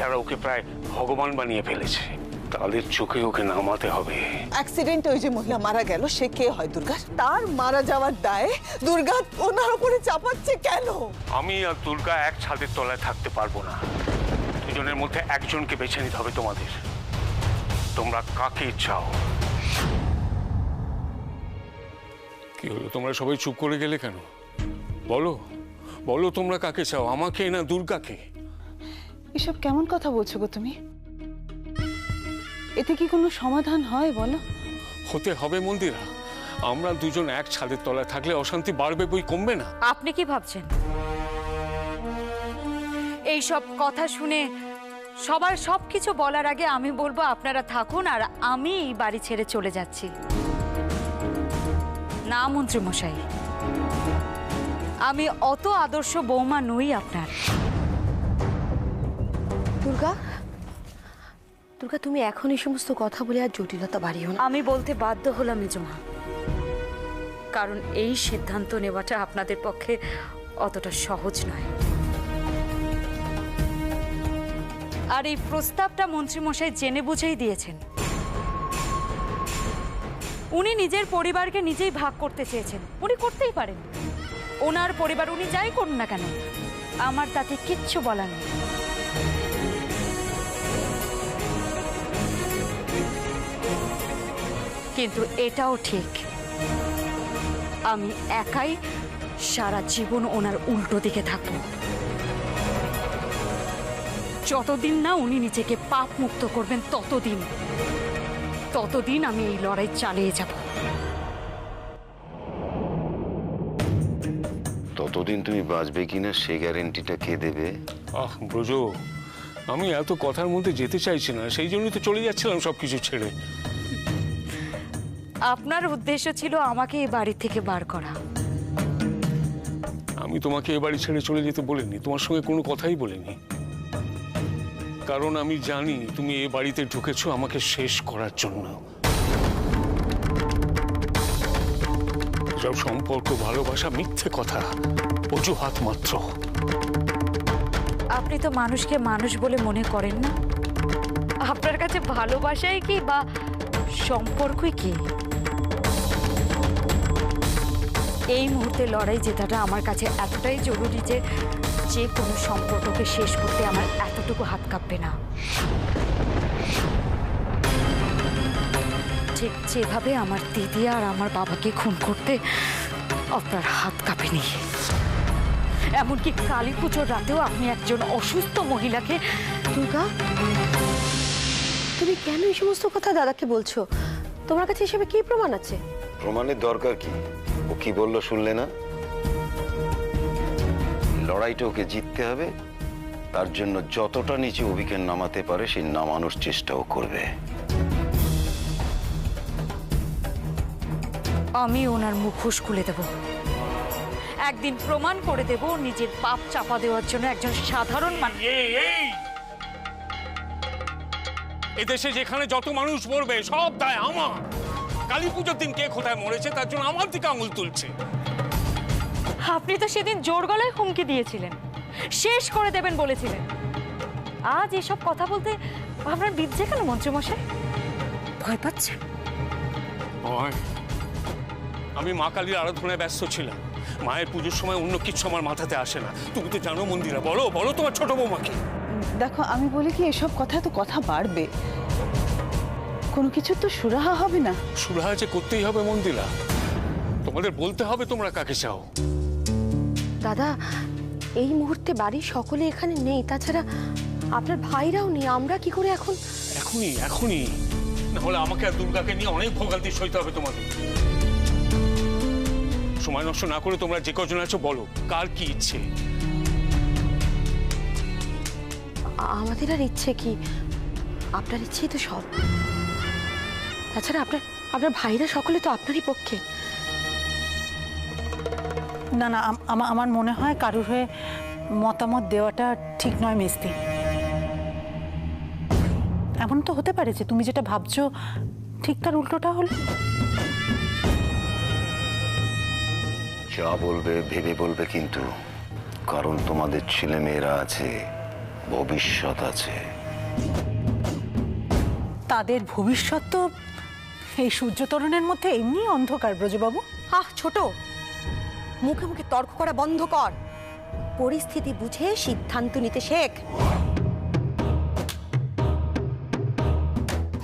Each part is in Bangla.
যারা ওকে প্রায় ভগবান বানিয়ে ফেলেছে, তাদের চোখে ওকে নামাতে হবে। অ্যাক্সিডেন্টে ওই যে মহিলা মারা গেল, সে কে হয়? দুর্গা। তার মারা যাওয়ার দায়ে দুর্গা ওনার উপরে চাপাচ্ছে কেন? আমি আর দুর্গা এক ছাদের তলায় থাকতে পারবো না। দুজনের মধ্যে একজনকে বেছে নিতে হবে তোমাদের। তোমরা কাকে চাও? কি হলো, তোমরা সবাই চুপ করে গেলে কেন? বলো বলো, তোমরা কাকে চাও, আমাকে না দুর্গাকে? এসব কেমন কথা বলছো গো তুমি? এতে কি কোনো সমাধান হয় বলো? হতে হবে মন্দিরা। আমরা দুজন এক ছাদের তলায় থাকলে অশান্তি বাড়বে বই কমবে না। আপনি কি ভাবছেন এই সব কথা শুনে সবার সবকিছু বলার আগে আমি বলবো আপনারা থাকুন আর আমি এই বাড়ি ছেড়ে চলে যাচ্ছি? না মন্ত্রী মশাই, আমি অত আদর্শ বৌমা নই আপনার। দুর্গা, দুর্গা তুমি এখন এই সমস্ত কথা বলে আর জটিলতা বাড়িও না। আমি বলতে বাধ্য হলাম মেজমা, কারণ এই সিদ্ধান্ত নেওয়াটা আপনাদের পক্ষে অতটা সহজ নয়। আর এই প্রস্তাবটা মন্ত্রীমশাই জেনে বুঝেই দিয়েছেন। উনি নিজের পরিবারকে নিজেই ভাগ করতে চেয়েছেন, উনি করতেই পারেন। ওনার পরিবার উনি যাই করুন না কেন, আমার তাতে কিচ্ছু বলার নেই। কিন্তু এটাও ঠিক, আমি একাই সারা জীবন ওনার উল্টো দিকে থাকবো, যতদিন না উনি নিজেকে পাপ মুক্ত করবেন ততদিন আমি এই লড়াই চালিয়ে যাব। ততদিন তুমি বাঁচবে কিনা সে গ্যারেন্টিটা কে দেবে? ব্রজ, আমি এত কথার মধ্যে যেতে চাইছি না, সেই জন্যই তো চলে যাচ্ছিলাম সবকিছু ছেড়ে। আপনার উদ্দেশ্য ছিল আমাকে এই বাড়ি থেকে বার করা। আমি তোমাকে এ বাড়ি ছেড়ে চলে যেতে বলিনি, তোমার সঙ্গে কোনো কথাই বলিনি, কারণ আমি জানি তুমি এ বাড়িতে ঢুকেছো আমাকে শেষ করার জন্য। সব সম্পর্ক, ভালোবাসা মিথ্যে কথা, অজুহাত মাত্র। আপনি তো মানুষকে মানুষ বলে মনে করেন না। আপনার কাছে ভালোবাসাই কি বা সম্পর্কই কি? এই মুহূর্তে লড়াই জেতাটা আমার কাছে এতটাই জরুরি যে যে কোনো সম্পর্ককে শেষ করতে আমার এতটুকু হাত কাঁপবে না। ঠিক যেভাবে আমার দিদি আর আমার বাবাকে খুন করতে আপনার হাত কাঁপেনি, এমনকি কালী পুজোর রাতেও আপনি একজন অসুস্থ মহিলাকে। দুর্গা, তুমি কেন এই সমস্ত কথা দাদাকে বলছো? তোমার কাছে হিসেবে কি প্রমাণ আছে? প্রমাণের দরকার কি? ও কি বললো শুনলে না? লড়াইটা ওকে জিততে হবে, তার জন্য যতটা নিচে অভিকে নামাতে পারে সেই নামানোর চেষ্টাও করবে। আমি ওনার মুখোশ খুলে দেব, একদিন প্রমাণ করে দেব নিজের পাপ চাপা দেওয়ার জন্য একজন সাধারণ মানুষ। এদেশে যেখানে যত মানুষ মরবে সব দায় আমার। কালী পুজোর দিন কে কোথায় মরেছে তার জন্য আমার দিকে আঙুল তুলছে। আপনি তো সেদিন জোর গলায় হুমকি দিয়েছিলেন, শেষ করে দেবেন বলেছিলেন। আজ এসব কথা বলতে আপনার বিদ্যে কেন মন্ত্রীমশাই? ভয় পাচ্ছেন? আমি মা কালীর আরাধনায় ব্যস্ত ছিলাম, মায়ের পুজোর সময় অন্য কিছু আমার মাথাতে আসে না। তুমি তো জানো মন্দিরা, বলো বলো তোমার ছোট বৌমাকে। দেখো, আমি বলি কি, এসব কথা তো কথা বাড়বে, কোনো কিছু তো সুরাহা হবে না। সুরাহা যে করতেই হবে মন্দিরা, তোমাদের বলতে হবে তোমরা কাকে চাও। দাদা, এই মুহূর্তে বাড়ির সকলে এখানে নেই, তাছাড়া আপনার ভাইরাও নেই। আমরা কি করে এখন? এখনই এখনই না হলে আমাকে আর দুর্গাকে নিয়ে অনেক ভোগান্তি সইতে হবে তোমাদের। সময় নষ্ট না করে তোমরা যে কজন আছো বলো কার কি ইচ্ছে। আমাদের আর ইচ্ছে কি? আপনার ইচ্ছেই তো সব। তাছাড়া আপনার ভাইরা সকলে তো আপনারই পক্ষে। না না, আমার মনে হয় কারুর হয়ে মতামত দেওয়াটা ঠিক নয় মেস্তি। এমন তো হতে পারে যে তুমি যেটা ভাবছো ঠিক তার উল্টোটা হলো। যা বলবে ভেবে বলবে কিন্তু, কারণ তোমাদের ছেলে মেয়েরা আছে, ভবিষ্যৎ আছে। তাদের ভবিষ্যৎ তো এই সূর্যতরণের মধ্যে এমনি অন্ধকার ব্রজবাবু। ছোট, মুখে মুখে তর্ক করা বন্ধ কর। পরিস্থিতি বুঝে সিদ্ধান্ত নিতে শেখ।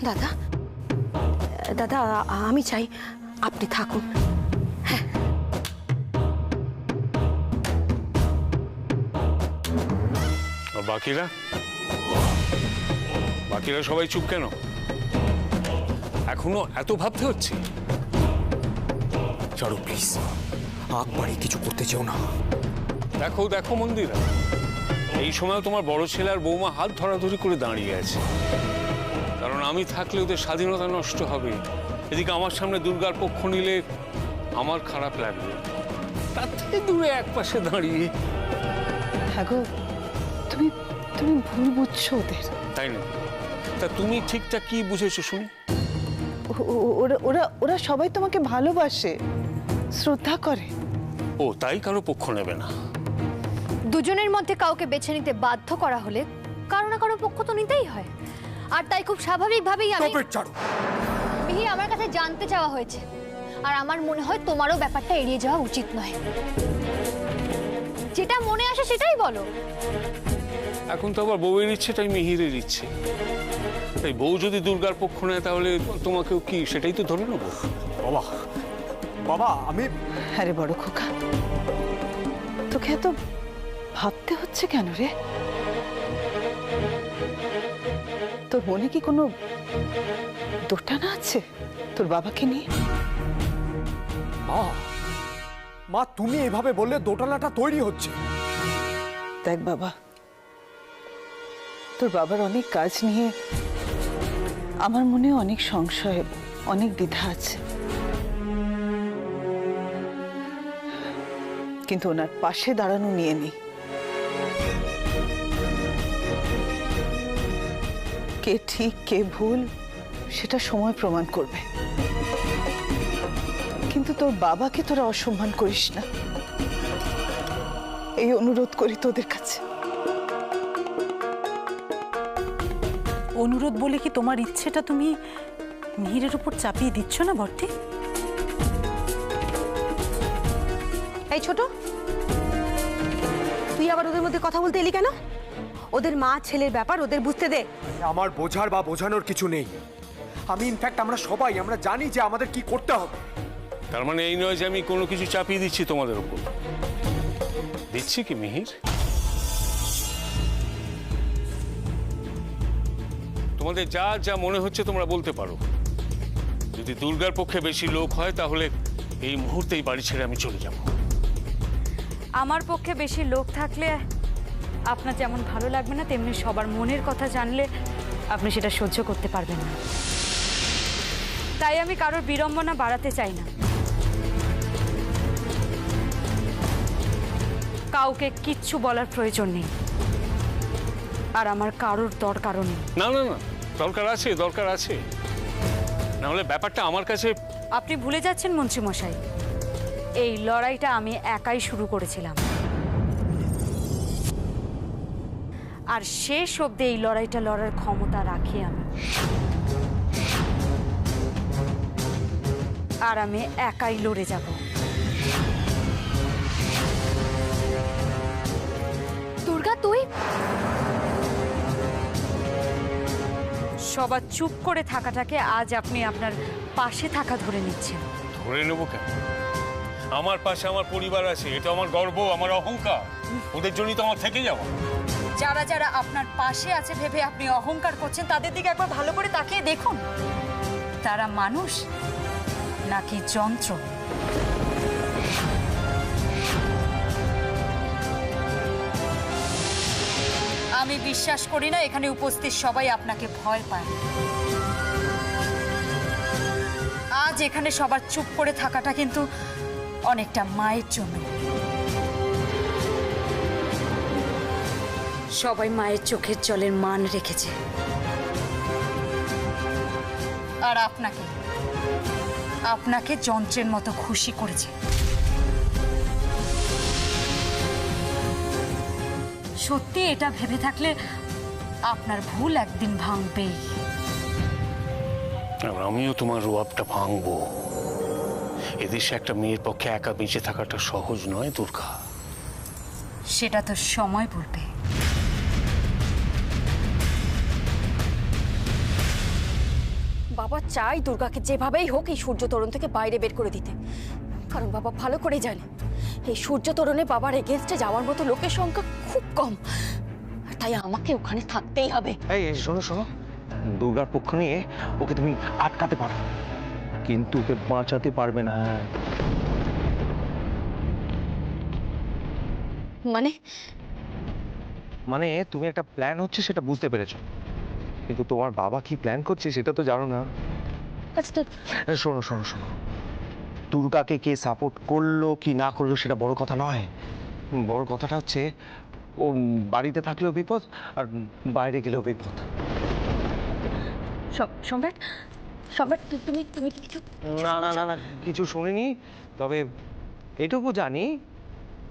দাদা দাদা আমি চাই আপনি থাকুন। আর বাকিরা বাকিরা সবাই চুপ কেন? এখনো এত ভাবতে হচ্ছে? ছাড়ো প্লিজ, আগ বাড়ি কিছু করতে চাও না। দেখো দেখো মন্দিরা, এই সময় তোমার বড় ছেলে আর বৌমা হাত ধরাধরি করে দাঁড়িয়ে আছে, কারণ আমি থাকলে ওদের স্বাধীনতা নষ্ট হবে। এদিকে আমার সামনে দুর্গার পক্ষ নিলে আমার খারাপ লাগবে, তার থেকে দূরে এক পাশে দাঁড়িয়ে। হ্যাঁ গো, তুমি তুমি ভুল বুঝছো ওদের। তাই না? তা তুমি ঠিকঠাক কি বুঝেছো শুনি? ওরা ওরা ওরা সবাই তোমাকে ভালোবাসে, শ্রদ্ধা করে। ও তাই কারো পক্ষ নেবে না? দুজনের মধ্যে কাউকে বেছে নিতে বাধ্য করা হলে কারো না কারো পক্ষ তো নিতেই হয়। আর তাই খুব স্বাভাবিকভাবেই আমি ছাড়ো। মিহির, আমার কাছে জানতে চাওয়া হয়েছে, আর আমার মনে হয় তোমারও ব্যাপারটা এড়িয়ে যাওয়া উচিত নয়। যেটা মনে আসে সেটাই বলো। এখন তো আবার বউয়ের ইচ্ছেটাই মিহিরের ইচ্ছে, তাই বউ যদি দুর্গার পক্ষ নেয় তাহলে তোমাকেও কি সেটাই তো ধরে নেবো? বাবা বাবা আমি আরে বড় খোকা, তোকে এত ভাবতে হচ্ছে কেন রে? তোর মনে কি কোনো দোটানা আছে তোর বাবাকে নিয়ে? মা তুমি এভাবে বললে দোটানাটা তৈরি হচ্ছে। দেখ বাবা, তোর বাবার অনেক কাজ নিয়ে আমার মনে অনেক সংশয়, অনেক দ্বিধা আছে, কিন্তু ওনার পাশে দাঁড়ানো নিয়ে নেই। কে ঠিক কে ভুল সেটা সময় প্রমাণ করবে, কিন্তু তোর বাবাকে তোরা অসম্মান করিস না, এই অনুরোধ করি তোদের কাছে। অনুরোধ বলে কি তোমার ইচ্ছেটা তুমি মিহিরের উপর চাপিয়ে দিচ্ছ না বর্তি? এই ছোট, তুই আবার ওদের মধ্যে কথা বলতে এলি কেন? ওদের মা ছেলের ব্যাপার ওদের বুঝতে দে। আমার বোঝার বা বোঝানোর কিছু নেই। আমি ইনফ্যাক্ট আমরা সবাই আমরা জানি যে আমাদের কি করতে হবে। তার মানে এই নয় যে আমি কোনো কিছু চাপিয়ে দিচ্ছি তোমাদের উপর। দিচ্ছি কি মিহির? তোমাদের যা যা মনে হচ্ছে তোমরা বলতে পারো। যদি দুর্গার পক্ষে বেশি লোক হয় তাহলে এই মুহূর্তেই বাড়ি ছেড়ে আমি চলে যাব। আমার পক্ষে বেশি লোক থাকলে আপনার যেমন ভালো লাগবে না, তেমনি সবার মনের কথা জানলে আপনি সেটা সহ্য করতে পারবেন না। তাই আমি কারোর বিড়ম্বনা বাড়াতে চাই না। কাউকে কিচ্ছু বলার প্রয়োজন নেই, আর আমার কারোর দরকারও নেই। না না না, দরকার আছে, দরকার আছে, না হলে ব্যাপারটা আমার কাছে। আপনি ভুলে যাচ্ছেন মন্ত্রীমশাই, এই লড়াইটা আমি একাই শুরু করেছিলাম, আর শেষ অবধি এই লড়াইটা লড়ার ক্ষমতা রাখি আমি। আর আমি একাই লড়ে যাব। দুর্গা, তুই সবার চুপ করে থাকাটাকে আজ আপনি আপনার পাশে থাকা ধরে নিচ্ছেন। ধরে নেবো কেন? আমার পাশে আমার পরিবার আছে, এটা আমার গর্ব, আমার অহংকার। ওদের জন্যই তো আমার থেকে যাওয়া। যারা যারা আপনার পাশে আছে ভেবে আপনি অহংকার করছেন, তাদের দিকে একবার ভালো করে তাকিয়ে দেখুন, তারা মানুষ নাকি যন্ত্র? আমি বিশ্বাস করি না এখানে উপস্থিত সবাই আপনাকে ভয় পায়। আজ এখানে সবার চুপ করে থাকাটা কিন্তু অনেকটা মায়ের জন্য। সবাই মায়ের চোখের জলের মান রেখেছে, আর আপনাকে আপনাকে যন্ত্রের মতো খুশি করেছে। সত্যি এটা ভেবে থাকলে আপনার ভুল একদিন ভাঙবেই। আর আমিও তোমার রোয়াবটা ভাঙবো। এদেশে একটা মেয়ের পক্ষে একা বেঁচে থাকাটা সহজ নয় দুর্গা। সেটা তো সময় বলবে। বাবা চাই দুর্গাকে যেভাবেই হোক এই সূর্য তোরণ থেকে বাইরে বের করে দিতে, কারণ বাবা ভালো করে জানে এই সূর্য তোরণে বাবার এগেনস্টে যাওয়ার মতো লোকের সংখ্যা খুব কম, আর তাই আমাকে ওখানে থাকতেই হবে। এই শোনো শোনো, দুর্গার পক্ষ নিয়ে ওকে তুমি আটকাতে পারো, কিন্তু ওকে বাঁচাতে পারবে না। মানে মানে তুমি একটা প্ল্যান হচ্ছে সেটা বুঝতে পেরেছো, কিন্তু তোমার বাবা কি প্ল্যান করছে সেটা তো জানো না। আচ্ছা শোনো শোনো শোনো, দুর্গাকে কে সাপোর্ট করলো কি না করলো সেটা বড় কথা নয়। বড় কথাটা হচ্ছে ও বাড়িতে থাকলেও বিপদ আর বাইরে গেলেও বিপদ। সম্রাট, সম্রাট তুমি তুমি কিছু না না না না কিছু শুনিনি, তবে এটুকু জানি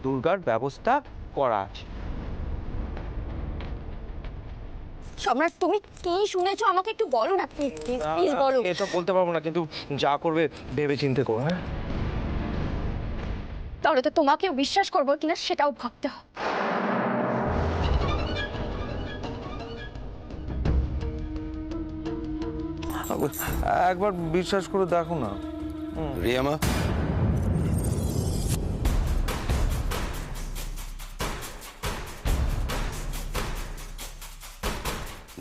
দুর্গার ব্যবস্থা করা আছে। সম্রাট তুমি কি শুনেছো আমাকে একটু বলো না প্লিজ প্লিজ প্লিজ বলো। এটা বলতে পারবো না, কিন্তু যা করবে ভেবে চিন্তে করো। হ্যাঁ, তাহলে তো তোমাকেও বিশ্বাস করবো কিনা সেটাও ভাবতে হবে। একবার বিশ্বাস করে দেখো না। রিয়ামা,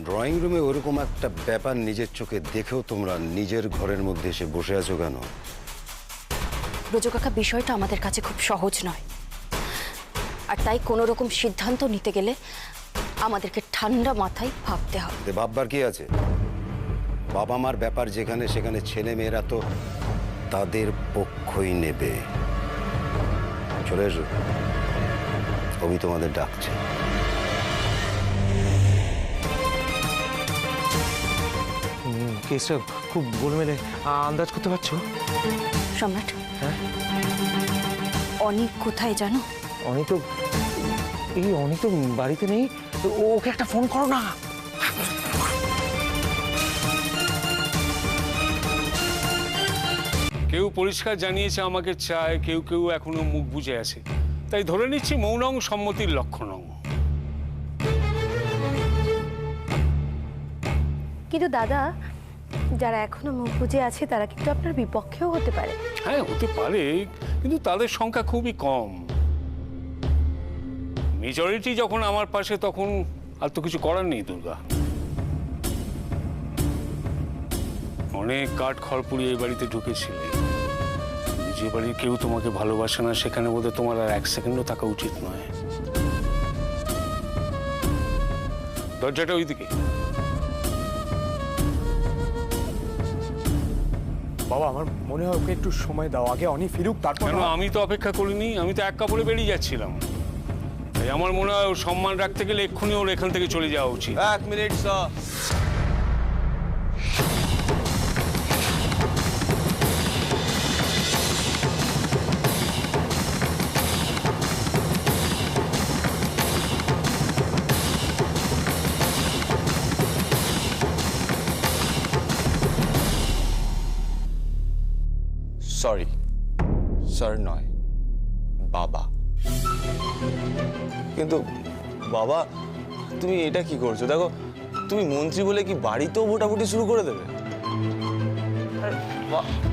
ড্রয়িং রুমে ওরকম একটা ব্যাপার নিজের চোখে দেখেও তোমরা নিজের ঘরের মধ্যে এসে বসে আছো কেন? ব্রজ কাকা, বিষয়টা আমাদের কাছে খুব সহজ নয়, আর তাই কোনো রকম সিদ্ধান্ত নিতে গেলে আমাদেরকে ঠান্ডা মাথায় ভাবতে হবে। এতে ভাববার কি আছে? বাবা মার ব্যাপার যেখানে সেখানে ছেলে মেয়েরা তো তাদের পক্ষই নেবে। চলে এসো, আমি তোমাদের ডাকছি। কেসটা খুব গোলমেলে, আন্দাজ করতে পারছো? সম্রাট, হ্যাঁ অনিক কোথায় জানো? অনিক তো অনিক তো বাড়িতে নেই, ওকে একটা ফোন করো না। কেউ পরিষ্কার জানিয়েছে আমাকে চায়, কেউ কেউ এখনো মুখ বুজে আছে, তাই ধরে নিচ্ছি মৌনং সম্মতির লক্ষণং। কিন্তু দাদা, যারা এখনো মুখ বুজে আছে তারা কিন্তু আপনার বিপক্ষেও হতে পারে। হ্যাঁ হতে পারে, কিন্তু তাদের সংখ্যা খুবই কম। মেজরিটি যখন আমার পাশে তখন আর তো কিছু করার নেই দুর্গা। অনেক কাঠ খড় পুড়িয়ে এই বাড়িতে ঢুকেছিলে, যে বাড়ির কেউ তোমাকে ভালোবাসে না সেখানে বোধহয় তোমার আর এক সেকেন্ডও থাকা উচিত নয়। দরজাটা ওইদিকে। বাবা, আমার মনে হয় ওকে একটু সময় দাও, আগে অনি ফিরুক তারপর। কেন, আমি তো অপেক্ষা করিনি, আমি তো এক কাপড়ে বেরিয়ে যাচ্ছিলাম। তাই আমার মনে হয় ওর সম্মান রাখতে গেলে এক্ষুনি ওর এখান থেকে চলে যাওয়া উচিত। 1 মিনিট স্যার। সরি, স্যার নয়, বাবা। কিন্তু বাবা, তুমি এটা কি করছো? দেখো, তুমি মন্ত্রী বলে কি বাড়িতেও ভোটাভুটি শুরু করে দেবে?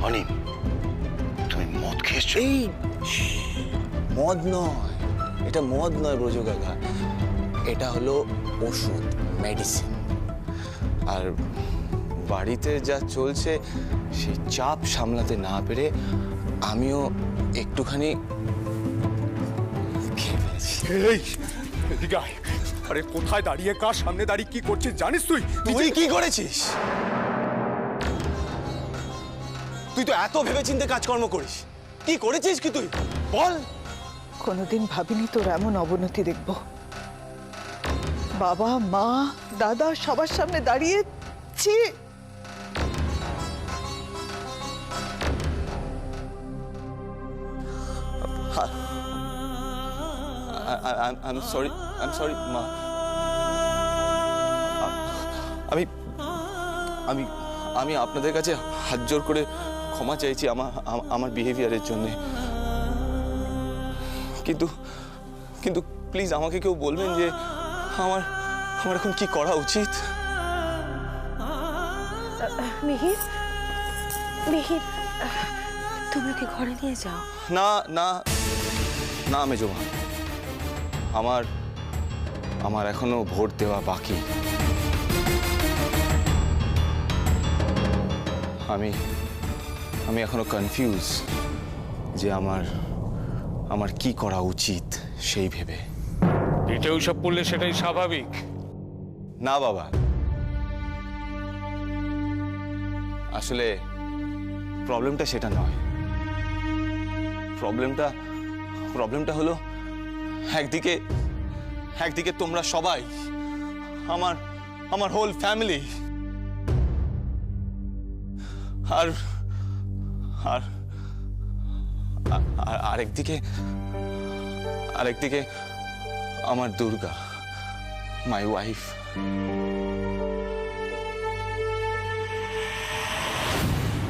অনি, তুমি মদ খেয়েছো? এই মদ নয়, এটা মদ নয় ব্রজ কাকা, এটা হলো ওষুধ, মেডিসিন। আর বাড়িতে যা চলছে সেই চাপ সামলাতে না পেরে আমিও একটুখানি খেয়ে ফেলেছি। এই এদিকে আয়। আরে কোথায় দাঁড়িয়ে কার সামনে দাঁড়িয়ে কি করছিস জানিস তুই? তুই কি করেছিস? তুই তো এত ভেবেচিন্তে কাজকর্ম করিস, কি করেছিস কি তুই বল? কোনোদিন ভাবিনি তোর এমন অবনতি দেখব। বাবা মা দাদা সবার সামনে দাঁড়িয়ে ছি। I'm sorry, মা। আমি আমি আমি আপনাদের কাছে হাত জোর করে ক্ষমা চাইছি আমার বিহেভিয়ারের জন্যে। কিন্তু কিন্তু প্লিজ আমাকে কেউ বলবেন যে আমার আমার এখন কি করা উচিত। মিহির, মিহির, তুমি ওকে ঘরে নিয়ে যাও। না না না মেজমা, আমার আমার এখনো ভোট দেওয়া বাকি। আমি আমি এখনো কনফিউজ যে আমার আমার কি করা উচিত সেই ভেবে। এটা ওইসব পড়লে সেটাই স্বাভাবিক। না বাবা, আসলে প্রবলেমটা সেটা নয়। প্রবলেমটা হলো একদিকে তোমরা সবাই, আমার হোল ফ্যামিলি, আর আর আরেকদিকে আমার দুর্গা, মাই ওয়াইফ।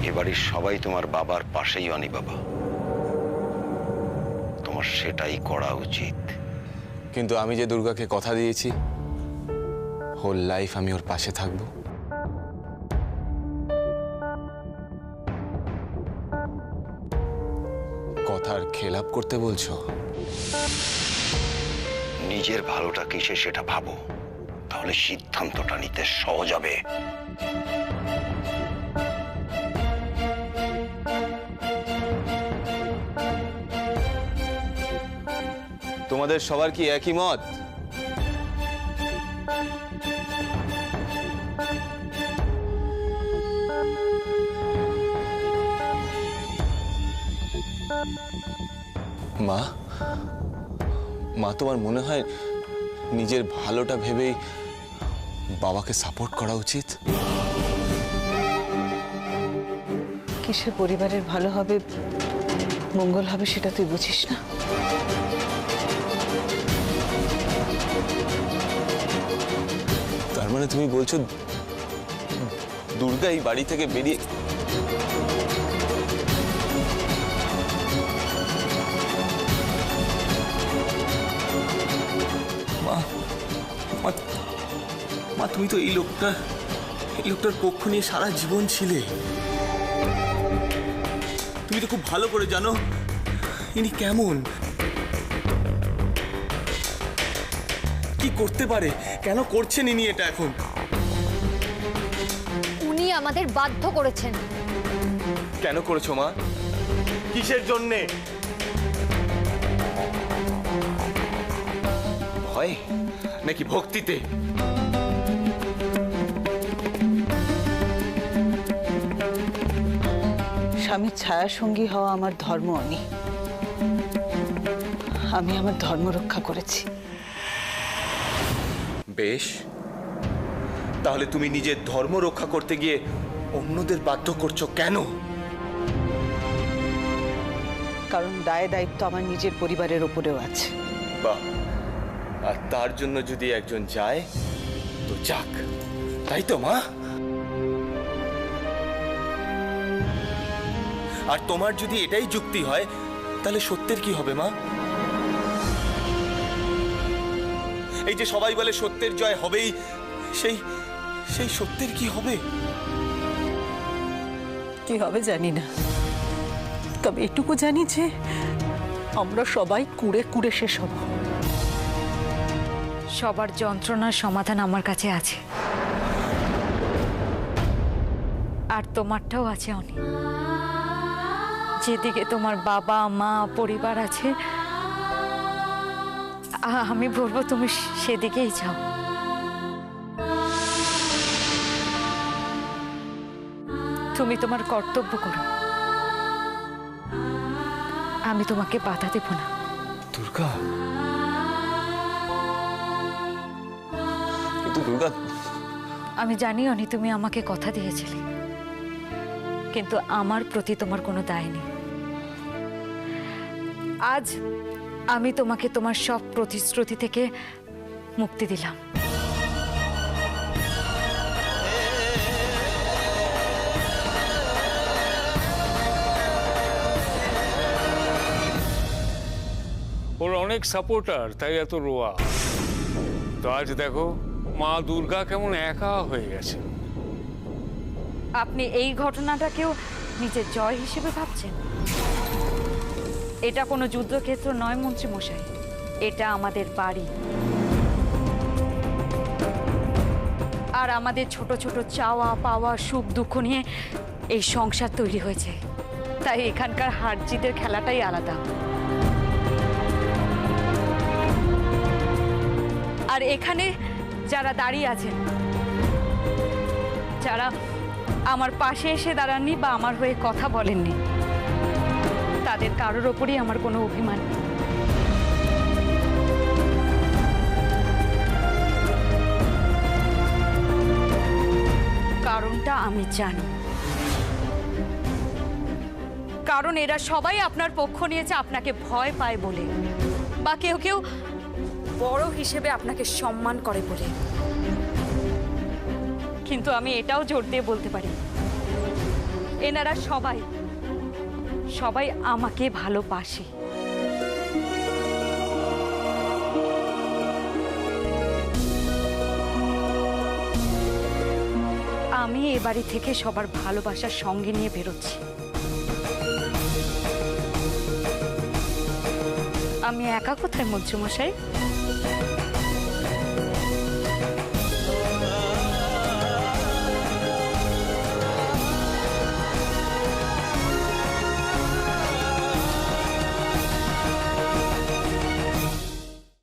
এবারের সবাই তোমার বাবার পাশেই অনি বাবা, তোমার সেটাই করা উচিত। কিন্তু আমি যে দুর্গাকে কথা দিয়েছি হোল লাইফ আমি ওর পাশে থাকবো, কথার খেলাপ করতে বলছো? নিজের ভালোটা কিসে সেটা ভাবো, তাহলে সিদ্ধান্তটা নিতে সহজ হবে। তোমাদের সবার কি একই মত? মা, মা তোমার মনে হয় নিজের ভালোটা ভেবেই বাবাকে সাপোর্ট করা উচিত? কিসে পরিবারের ভালো হবে, মঙ্গল হবে সেটা তুই বুঝিস না? তার মানে তুমি বলছো দুর্গা এই বাড়ি থেকে বেরিয়ে মা, তুমি তো এই লোকটার পক্ষ নিয়ে সারা জীবন ছিলে। তুমি তো খুব ভালো করে জানো ইনি কেমন, কি করতে পারে, কেন করছেন ইনি এটা এখন? উনি আমাদের বাধ্য করেছেন। কেন করেছো মা? কিসের জন্যে? ভয় নাকি ভক্তিতে? স্বামীর ছায়া সঙ্গী হওয়া আমার ধর্ম অনি। আমি আমার ধর্ম রক্ষা করেছি। বেশ, তাহলে তুমি নিজের ধর্ম রক্ষা করতে গিয়ে অন্যদের বাধ্য করছো কেন? কারণ দায় দায়িত্ব আমার নিজের পরিবারের ওপরেও আছে। বাহ, আর তার জন্য যদি একজন যায় তো যাক, তাই তো মা? আর তোমার যদি এটাই যুক্তি হয় তাহলে সত্যের কি হবে মা? এই যে সবাই বলে সত্যের জয় হবেই, সেই সত্যের কি হবে? কি হবে জানি না, তবে এটুকু জানি যে আমরা সবাই কুড়ে কুড়ে শেষ হব। সবার যন্ত্রণার সমাধান আমার কাছে আছে, আর তোমারটাও আছে অনি। যেদিকে তোমার বাবা মা পরিবার আছে, আমি বলবো তুমি সেদিকেই যাও। তুমি তোমার কর্তব্য করো, আমি তোমাকে বাধা দেব না। দুর্গা, কিন্তু দুর্গা, আমি জানি অনি তুমি আমাকে কথা দিয়েছিলে, কিন্তু আমার প্রতি তোমার কোনো দায় নেই। আজ আমি তোমাকে তোমার সব প্রতিশ্রুতি থেকে মুক্তি দিলাম। ওর অনেক সাপোর্টার, তাই এত রোয়া। তো আজ দেখো মা দুর্গা কেমন একা হয়ে গেছে। আপনি এই ঘটনাটাকেও নিজের জয় হিসেবে ভাবছেন? এটা কোনো যুদ্ধক্ষেত্র নয় মন্ত্রী মশাই, এটা আমাদের বাড়ি। আর আমাদের ছোট ছোট চাওয়া পাওয়া সুখ দুঃখ নিয়ে এই সংসার তৈরি হয়েছে, তাই এখানকার হার জিতের খেলাটাই আলাদা। আর এখানে যারা দাঁড়িয়ে আছেন, যারা আমার পাশে এসে দাঁড়াননি বা আমার হয়ে কথা বলেননি, তাদের কারোর ওপরই আমার কোনো অভিমান নেই। কারণটা আমি জানি, কারণ এরা সবাই আপনার পক্ষ নিয়েছে আপনাকে ভয় পায় বলে, বা কেউ কেউ বড় হিসেবে আপনাকে সম্মান করে বলে। কিন্তু আমি এটাও জোর দিয়ে বলতে পারি, এনারা সবাই সবাই আমাকে ভালোবাসে। আমি এ বাড়ি থেকে সবার ভালোবাসার সঙ্গে নিয়ে বেরোচ্ছি। আমি একা কোথায় মন্ত্রীমশাই?